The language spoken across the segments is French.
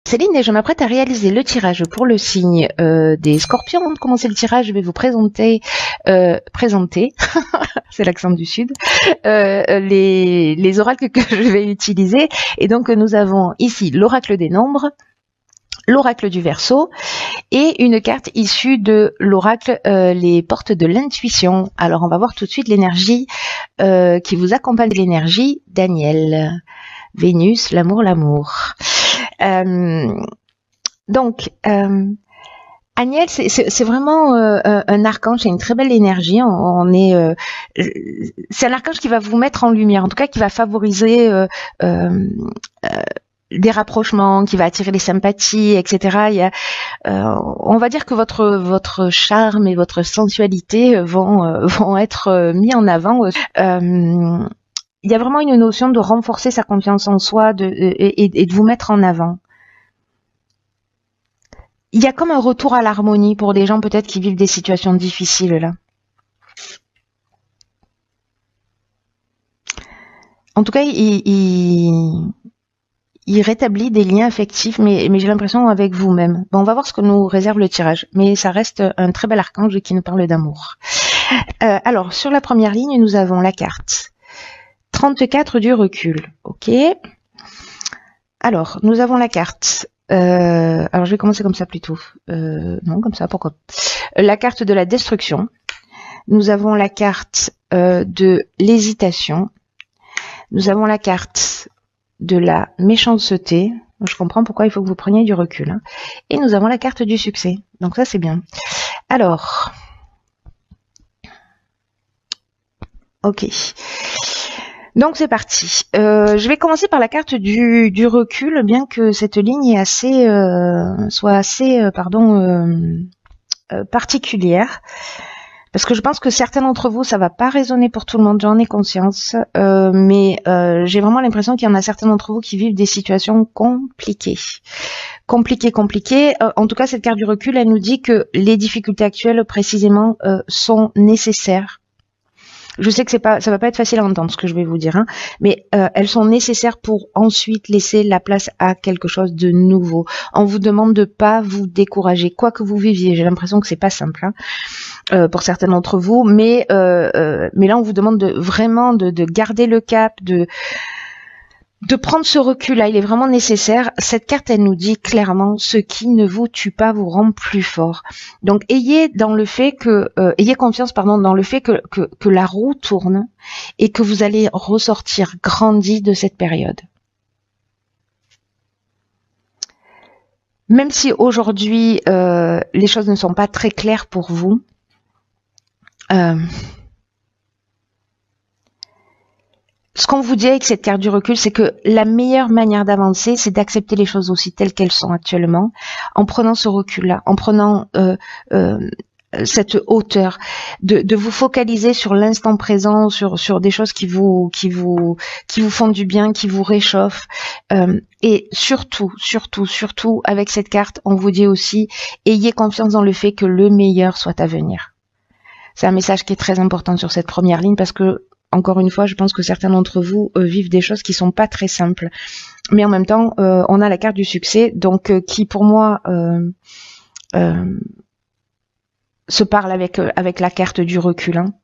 Céline, je m'apprête à réaliser le tirage pour le signe des Scorpions. Avant de commencer le tirage, je vais vous présenter, c'est l'accent du Sud, les oracles que je vais utiliser. Et donc, nous avons ici l'oracle des nombres, l'oracle du Verseau et une carte issue de l'oracle les portes de l'intuition. Alors, on va voir tout de suite l'énergie qui vous accompagne, l'énergie Daniel. Vénus, l'amour. Donc, Aniel, c'est vraiment un archange, c'est une très belle énergie. C'est un archange qui va vous mettre en lumière, en tout cas qui va favoriser des rapprochements, qui va attirer les sympathies, etc. On va dire que votre charme et votre sensualité vont être mis en avant. Il y a vraiment une notion de renforcer sa confiance en soi et de vous mettre en avant. Il y a comme un retour à l'harmonie pour des gens peut-être qui vivent des situations difficiles là. En tout cas, il rétablit des liens affectifs, mais j'ai l'impression avec vous-même. Bon, on va voir ce que nous réserve le tirage, mais ça reste un très bel archange qui nous parle d'amour. Alors, sur la première ligne, nous avons la carte 34 du recul. Ok. Alors, nous avons la carte. Alors, je vais commencer comme ça plutôt. Non, comme ça, pourquoi? La carte de la destruction. Nous avons la carte de l'hésitation. Nous avons la carte de la méchanceté. Je comprends pourquoi il faut que vous preniez du recul. Hein. Et nous avons la carte du succès. Donc ça, c'est bien. Alors. Ok. Donc c'est parti. Je vais commencer par la carte du recul, bien que cette ligne est soit assez particulière, parce que je pense que certains d'entre vous, ça va pas résonner pour tout le monde, j'en ai conscience, mais j'ai vraiment l'impression qu'il y en a certains d'entre vous qui vivent des situations compliquées. Compliquées. En tout cas, cette carte du recul, elle nous dit que les difficultés actuelles, précisément, sont nécessaires. Je sais que ça va pas être facile à entendre ce que je vais vous dire, hein, mais elles sont nécessaires pour ensuite laisser la place à quelque chose de nouveau. On vous demande de pas vous décourager, quoi que vous viviez. J'ai l'impression que c'est pas simple pour certains d'entre vous, mais là on vous demande vraiment de garder le cap, de prendre ce recul-là, il est vraiment nécessaire. Cette carte, elle nous dit clairement, ce qui ne vous tue pas vous rend plus fort. Donc, ayez confiance, dans le fait que la roue tourne et que vous allez ressortir grandi de cette période. Même si aujourd'hui, les choses ne sont pas très claires pour vous, ce qu'on vous dit avec cette carte du recul, c'est que la meilleure manière d'avancer, c'est d'accepter les choses aussi telles qu'elles sont actuellement, en prenant ce recul-là, en prenant cette hauteur, de vous focaliser sur l'instant présent, sur des choses qui vous font du bien, qui vous réchauffent, et surtout, avec cette carte, on vous dit aussi, ayez confiance dans le fait que le meilleur soit à venir. C'est un message qui est très important sur cette première ligne parce que encore une fois, je pense que certains d'entre vous vivent des choses qui sont pas très simples. Mais en même temps, on a la carte du succès, donc qui pour moi se parle avec la carte du recul. Hein.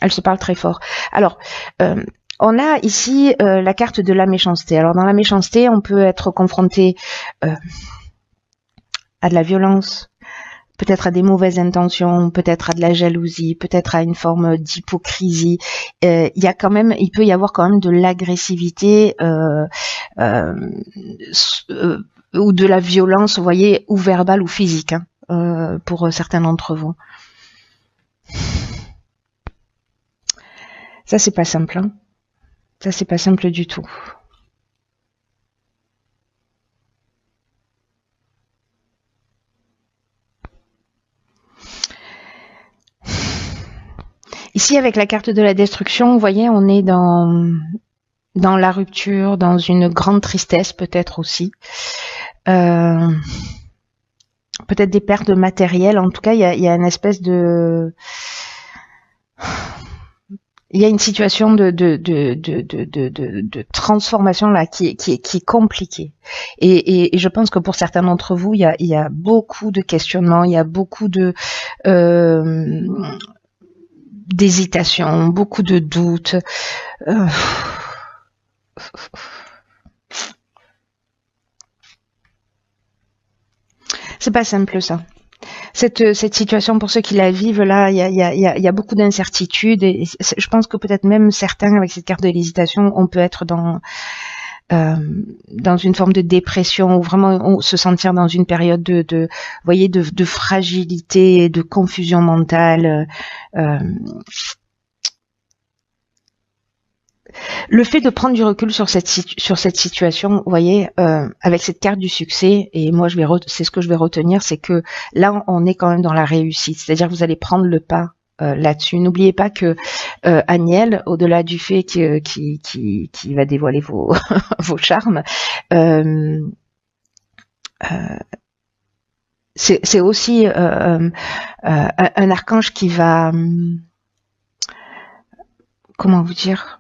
Elle se parle très fort. Alors, on a ici la carte de la méchanceté. Alors dans la méchanceté, on peut être confronté à de la violence, peut-être à des mauvaises intentions, peut-être à de la jalousie, peut-être à une forme d'hypocrisie. Il peut y avoir quand même de l'agressivité ou de la violence, vous voyez, ou verbale ou physique, hein, pour certains d'entre vous. Ça, c'est pas simple. Hein. Ça, c'est pas simple du tout. Ici, avec la carte de la destruction, vous voyez, on est dans la rupture, dans une grande tristesse peut-être aussi. Peut-être des pertes matérielles. En tout cas, il y a une espèce de Il y a une situation de transformation là qui est compliquée. Et je pense que pour certains d'entre vous, il y a beaucoup de questionnements, il y a beaucoup d'hésitation, beaucoup de doutes. C'est pas simple ça. Cette situation, pour ceux qui la vivent, là, il y a beaucoup d'incertitudes. Et je pense que peut-être même certains, avec cette carte de l'hésitation, on peut être dans une forme de dépression ou vraiment se sentir dans une période de voyez, de fragilité, de confusion mentale. Le fait de prendre du recul sur cette situation, vous voyez, avec cette carte du succès, et moi c'est ce que je vais retenir, c'est que là on est quand même dans la réussite, c'est-à-dire que vous allez prendre le pas là-dessus. N'oubliez pas que Aniel, au-delà du fait qui va dévoiler vos vos charmes, c'est aussi un archange qui va comment vous dire,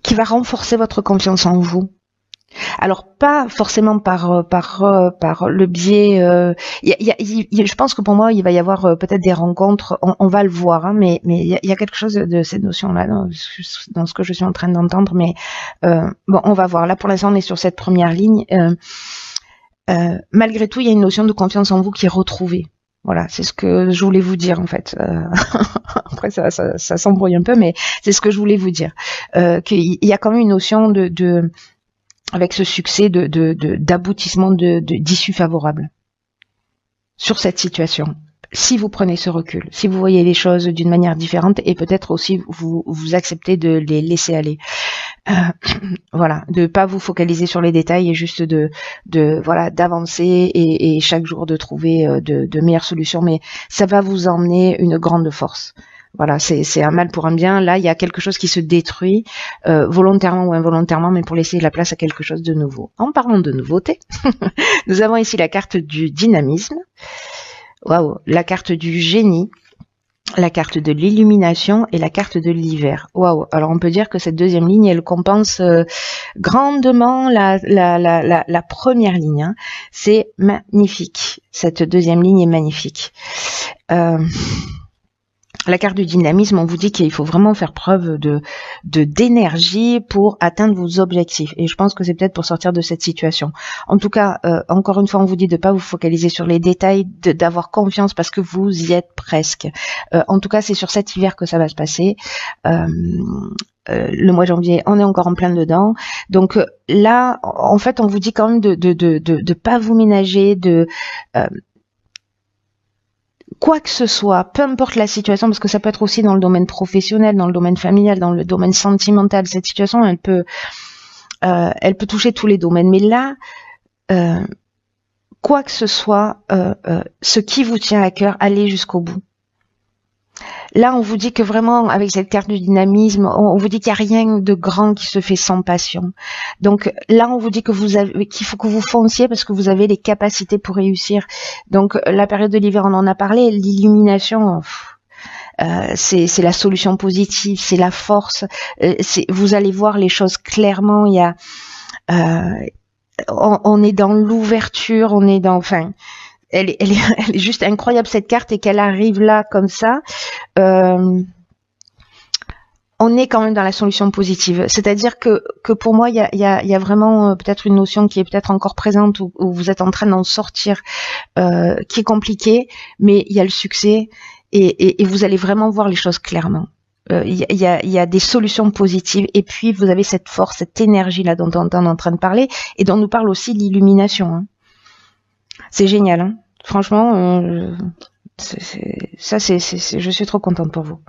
qui va renforcer votre confiance en vous. Alors pas forcément par le biais. Je pense que pour moi il va y avoir peut-être des rencontres. On va le voir, hein, mais il y a quelque chose de cette notion-là dans ce que je suis en train d'entendre. Mais bon, on va voir. Là pour l'instant on est sur cette première ligne. Malgré tout, il y a une notion de confiance en vous qui est retrouvée. Voilà, c'est ce que je voulais vous dire en fait. Après ça s'embrouille un peu, mais c'est ce que je voulais vous dire. Qu'il y a quand même une notion de avec ce succès d'aboutissement d'issue favorable sur cette situation. Si vous prenez ce recul, si vous voyez les choses d'une manière différente et peut-être aussi vous acceptez de les laisser aller. Voilà, de pas vous focaliser sur les détails et juste voilà, d'avancer et chaque jour de trouver de meilleures solutions, mais ça va vous emmener une grande force. Voilà, c'est un mal pour un bien. Là, il y a quelque chose qui se détruit, volontairement ou involontairement, mais pour laisser la place à quelque chose de nouveau. En parlant de nouveauté, nous avons ici la carte du dynamisme, waouh, la carte du génie, la carte de l'illumination et la carte de l'hiver. Waouh. Alors on peut dire que cette deuxième ligne, elle compense grandement la première ligne. Hein. C'est magnifique. Cette deuxième ligne est magnifique. La carte du dynamisme, on vous dit qu'il faut vraiment faire preuve d'énergie pour atteindre vos objectifs. Et je pense que c'est peut-être pour sortir de cette situation. En tout cas, encore une fois, on vous dit de pas vous focaliser sur les détails, d'avoir confiance parce que vous y êtes presque. En tout cas, c'est sur cet hiver que ça va se passer. Le mois de janvier, on est encore en plein dedans. Donc là, en fait, on vous dit quand même de pas vous ménager, quoi que ce soit, peu importe la situation, parce que ça peut être aussi dans le domaine professionnel, dans le domaine familial, dans le domaine sentimental. Cette situation, elle peut toucher tous les domaines. Mais là, quoi que ce soit, ce qui vous tient à cœur, allez jusqu'au bout. Là, on vous dit que vraiment, avec cette carte du dynamisme, on vous dit qu'il n'y a rien de grand qui se fait sans passion. Donc là, on vous dit qu'il faut que vous fonciez parce que vous avez les capacités pour réussir. Donc la période de l'hiver, on en a parlé, l'illumination, c'est la solution positive, c'est la force. Vous allez voir les choses clairement. Il y a, on est dans l'ouverture, on est dans, enfin. Elle est juste incroyable cette carte et qu'elle arrive là comme ça. On est quand même dans la solution positive. C'est-à-dire que pour moi, il y a vraiment peut-être une notion qui est peut-être encore présente où vous êtes en train d'en sortir, qui est compliquée, mais il y a le succès et vous allez vraiment voir les choses clairement. Il y a des solutions positives et puis vous avez cette force, cette énergie là dont on est en train de parler et dont nous parle aussi l'illumination. Hein. C'est génial, hein. Franchement, je suis trop contente pour vous.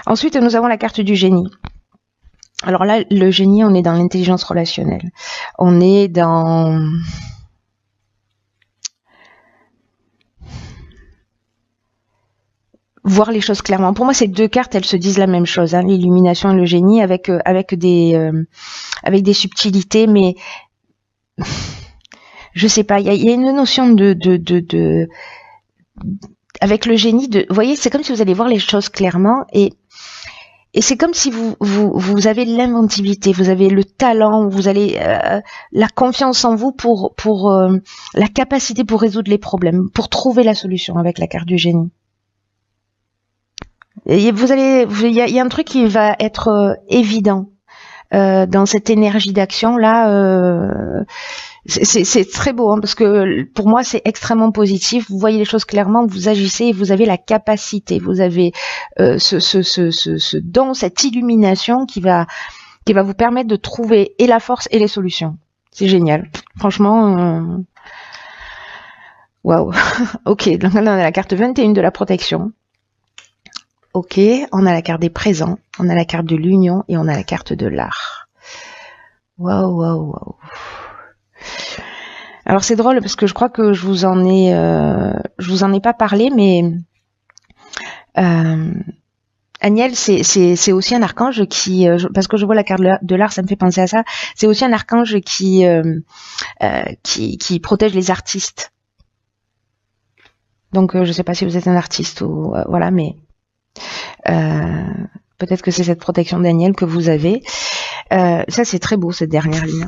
Ensuite, nous avons la carte du génie. Alors là, le génie, on est dans l'intelligence relationnelle. On est dans... voir les choses clairement. Pour moi, ces deux cartes, elles se disent la même chose, hein, l'illumination et le génie, avec des subtilités, mais je sais pas. Il y a une notion avec le génie. Vous voyez, c'est comme si vous allez voir les choses clairement et c'est comme si vous avez l'inventivité, vous avez le talent, vous avez la confiance en vous pour la capacité pour résoudre les problèmes, pour trouver la solution avec la carte du génie. Et il y a un truc qui va être évident dans cette énergie d'action là. C'est très beau, hein, parce que pour moi c'est extrêmement positif. Vous voyez les choses clairement, vous agissez et vous avez la capacité, vous avez ce don, cette illumination qui va vous permettre de trouver et la force et les solutions. C'est génial, franchement. Waouh. Ok, donc là on a la carte 21 de la protection. Ok, on a la carte des présents, on a la carte de l'union et on a la carte de l'art. Waouh. Alors c'est drôle parce que je crois que je vous en ai pas parlé, mais Aniel, c'est aussi un archange qui, parce que je vois la carte de l'art, ça me fait penser à ça. C'est aussi un archange qui protège les artistes. Donc je sais pas si vous êtes un artiste ou voilà, mais peut-être que c'est cette protection d'Aniel que vous avez. Ça c'est très beau cette dernière ligne.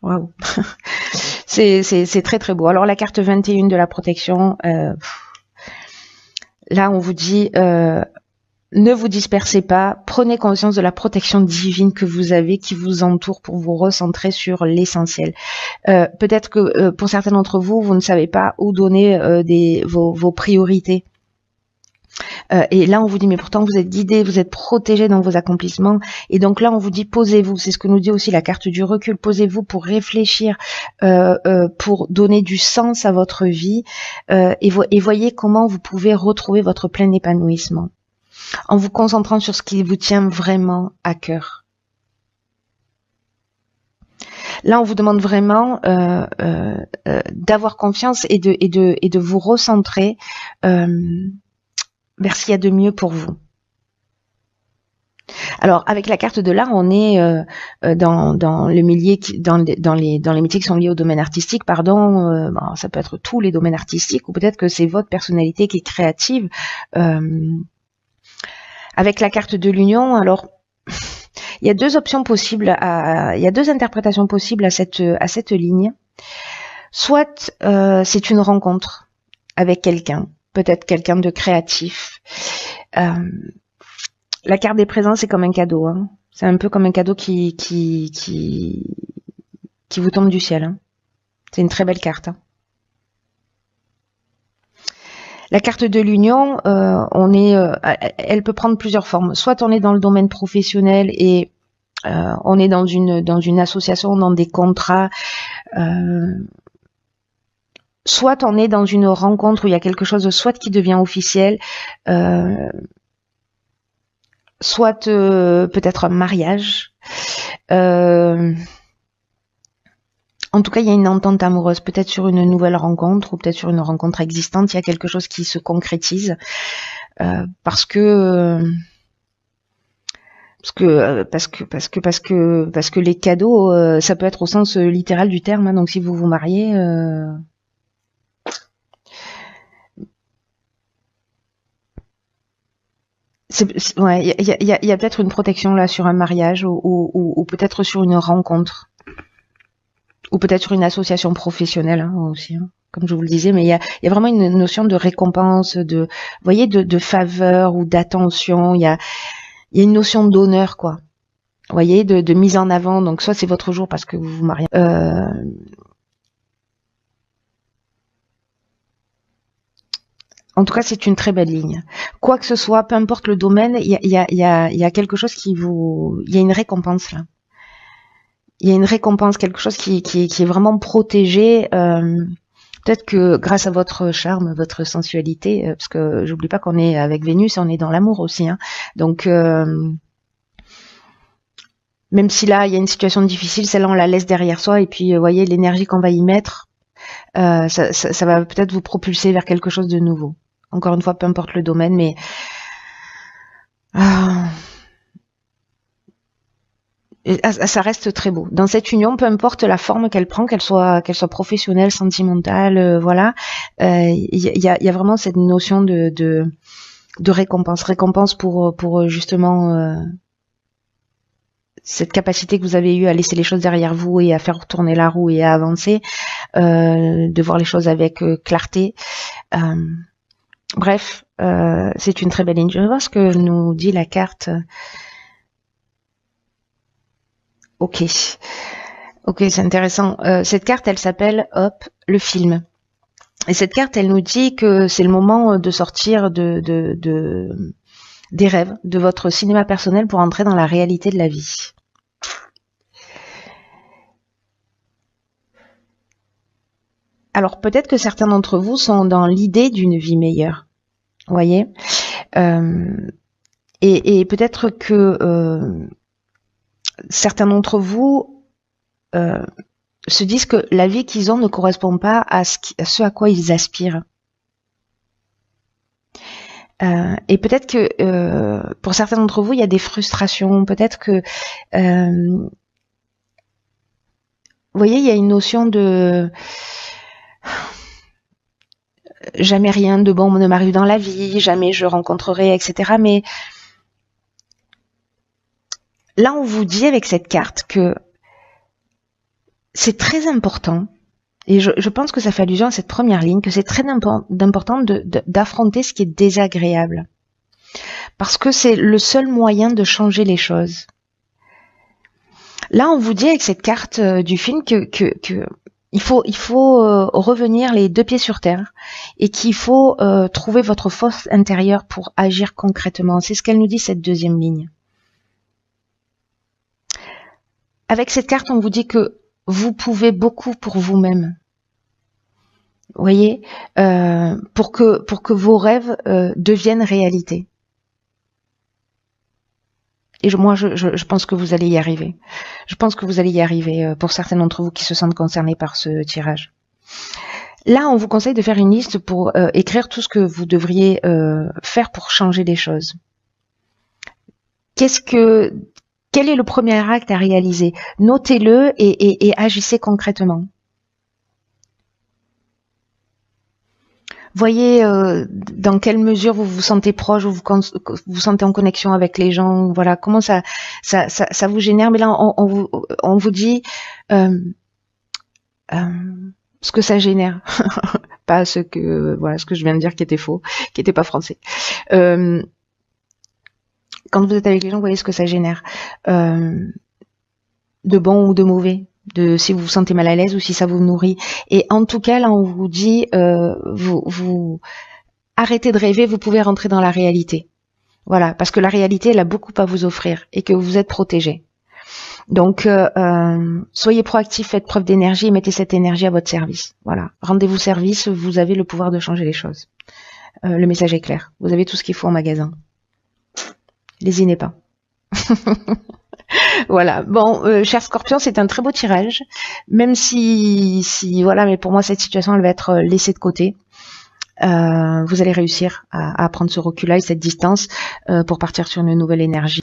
Waouh. C'est très très beau. Alors la carte 21 de la protection, là on vous dit ne vous dispersez pas, prenez conscience de la protection divine que vous avez, qui vous entoure pour vous recentrer sur l'essentiel. Peut-être que pour certains d'entre vous, vous ne savez pas où donner vos priorités. Et là, on vous dit, mais pourtant, vous êtes guidé, vous êtes protégé dans vos accomplissements. Et donc là, on vous dit, posez-vous. C'est ce que nous dit aussi la carte du recul. Posez-vous pour réfléchir, pour donner du sens à votre vie. Et voyez comment vous pouvez retrouver votre plein épanouissement. En vous concentrant sur ce qui vous tient vraiment à cœur. Là, on vous demande vraiment d'avoir confiance et de vous recentrer vers ce qu'il y a de mieux pour vous. Alors, avec la carte de l'art, on est dans les métiers qui sont liés au domaine artistique, bon, ça peut être tous les domaines artistiques, ou peut-être que c'est votre personnalité qui est créative. Avec la carte de l'union, alors il y a deux options possibles, il y a deux interprétations possibles à cette ligne. Soit c'est une rencontre avec quelqu'un, peut-être quelqu'un de créatif. La carte des présents, c'est comme un cadeau. Hein. C'est un peu comme un cadeau qui vous tombe du ciel. Hein. C'est une très belle carte. Hein. La carte de l'union, elle peut prendre plusieurs formes. Soit on est dans le domaine professionnel et on est dans une association, dans des contrats. Soit on est dans une rencontre où il y a quelque chose, soit qui devient officiel, soit peut-être un mariage. En tout cas, il y a une entente amoureuse, peut-être sur une nouvelle rencontre ou peut-être sur une rencontre existante. Il y a quelque chose qui se concrétise parce que les cadeaux, ça peut être au sens littéral du terme. Hein, donc, si vous vous mariez, ouais, il y a peut-être une protection là sur un mariage ou peut-être sur une rencontre. Ou peut-être sur une association professionnelle hein, aussi, hein, comme je vous le disais, mais il y a vraiment une notion de récompense, vous voyez, de faveur ou d'attention. Il y a une notion d'honneur, quoi. Vous voyez, de mise en avant. Donc soit c'est votre jour parce que vous vous mariez. En tout cas, c'est une très belle ligne. Quoi que ce soit, peu importe le domaine, il y a quelque chose il y a une récompense là. Il y a une récompense, quelque chose qui est vraiment protégé. Peut-être que grâce à votre charme, votre sensualité, parce que j'oublie pas qu'on est avec Vénus, on est dans l'amour aussi. Hein. Donc, même si là, il y a une situation difficile, celle-là, on la laisse derrière soi. Et puis, vous voyez, l'énergie qu'on va y mettre, ça va peut-être vous propulser vers quelque chose de nouveau. Encore une fois, peu importe le domaine, mais ça reste très beau. Dans cette union, peu importe la forme qu'elle prend, qu'elle soit professionnelle, sentimentale, voilà, il y a vraiment cette notion de récompense pour justement cette capacité que vous avez eue à laisser les choses derrière vous et à faire tourner la roue et à avancer, de voir les choses avec clarté. Bref, c'est une très belle ligne. Je vais voir ce que nous dit la carte. Ok, c'est intéressant. Cette carte, elle s'appelle, hop, le film. Et cette carte, elle nous dit que c'est le moment de sortir des rêves, de votre cinéma personnel pour entrer dans la réalité de la vie. Alors peut-être que certains d'entre vous sont dans l'idée d'une vie meilleure, vous voyez, et peut-être que certains d'entre vous se disent que la vie qu'ils ont ne correspond pas à ce à quoi ils aspirent. Et peut-être que pour certains d'entre vous, il y a des frustrations. Peut-être que, vous voyez, il y a une notion de jamais rien de bon ne m'arrive dans la vie, jamais je rencontrerai, etc. Mais là, on vous dit avec cette carte que c'est très important, et je pense que ça fait allusion à cette première ligne, que c'est très important d'affronter ce qui est désagréable. Parce que c'est le seul moyen de changer les choses. Là, on vous dit avec cette carte du film que il faut revenir les deux pieds sur terre et qu'il faut trouver votre force intérieure pour agir concrètement. C'est ce qu'elle nous dit, cette deuxième ligne. Avec cette carte, on vous dit que vous pouvez beaucoup pour vous-même. Vous voyez, pour que vos rêves deviennent réalité. Et moi, je pense que vous allez y arriver. Je pense que vous allez y arriver pour certains d'entre vous qui se sentent concernés par ce tirage. Là, on vous conseille de faire une liste pour écrire tout ce que vous devriez faire pour changer les choses. Quel est le premier acte à réaliser? Notez-le et agissez concrètement. Voyez dans quelle mesure vous vous sentez proche, vous vous sentez en connexion avec les gens, voilà, comment ça vous génère. Mais là, on vous dit ce que ça génère, pas ce que je viens de dire qui était faux, qui était pas français. Quand vous êtes avec les gens, vous voyez ce que ça génère, de bon ou de mauvais, de si vous vous sentez mal à l'aise ou si ça vous nourrit. Et en tout cas, là, on vous dit, vous arrêtez de rêver, vous pouvez rentrer dans la réalité. Voilà, parce que la réalité, elle a beaucoup à vous offrir et que vous êtes protégé. Donc, soyez proactif, faites preuve d'énergie et mettez cette énergie à votre service. Voilà, rendez-vous service, vous avez le pouvoir de changer les choses. Le message est clair, vous avez tout ce qu'il faut en magasin. Lésinez pas. Voilà. Bon, cher Scorpion, c'est un très beau tirage, même si voilà, mais pour moi cette situation elle va être laissée de côté. Vous allez réussir à prendre ce recul-là et cette distance pour partir sur une nouvelle énergie,